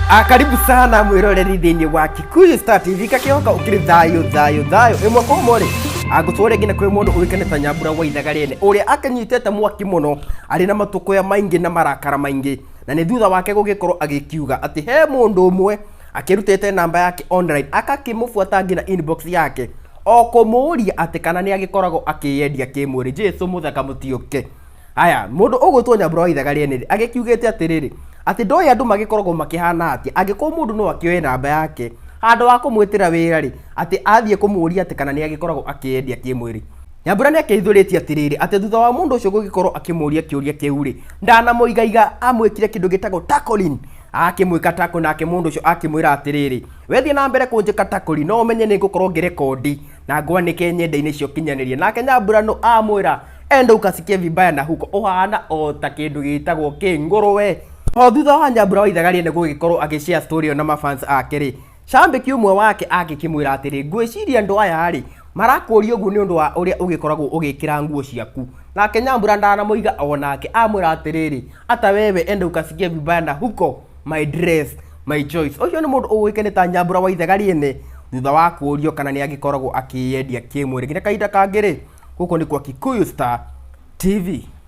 Karibu sana mwiroreri thiini wa Kikuyu Star TV kakioka ukiri thayo imwe ko mori agutwore ngina kwi mundu uikene ta Nyambura wa Ithagarene uria akanyitete mwaki muno ari na matukoya maingi na marakara maingi na ni thutha wake gugikorwo agikiuga ati he mundu umwe akirutete namba yake online akakimufuata ngina inbox yake o kumuria ati kana ni agikoragwo akiyendia kimwiri Jesu muthaka mutioke. Aya mundu ugutwo Nyambura wa Ithagarene agikiugete atiriri ati ndoya andu magikoragwo makihana ati agiko mundu no akioe namba yake handu wa kumwitira wira ri ati athie kumuria ati kana ni agikoragwo akiendia kimwiri. Nyambura ni akithuritie atiriri ati thutha wa mundu ucio gugikorwo akimuria kiuria kiu ri ndana muigaiga amwikire kindu gitagwo tackling akimwika tako nake mundu ucio akimwira atiriri wethie na mbere kunjika tackling no umenye ni ngukorwo ngirekondi na ngwanike nyenda-ini cio kinyanirie nake Nyambura no amwira enda ukasikie vibaya na huko uhana o ta kindu gitagwo kinguruwe. O thutha wa Nyambura wa Ithagarene gugikorwo agishare story na mafans ake ri shambiki umwe wake agikimwira atiri ngwiciria andu aya ri marakuria uguo ni undu wa uria ugikoragwo ugikira nguo ciaku nake Nyambura ndana muiga onake amwira atiriri ata wewe enda ukasikie vibaya na huko my dress my choice. Ucio ni mundu uwikene ta Nyambura wa Ithagarene thutha wa kurio kana ni agikoragwo akiyendia kimwiri ngina kaida kangiri guko ni kwa Kikuyu Star TV.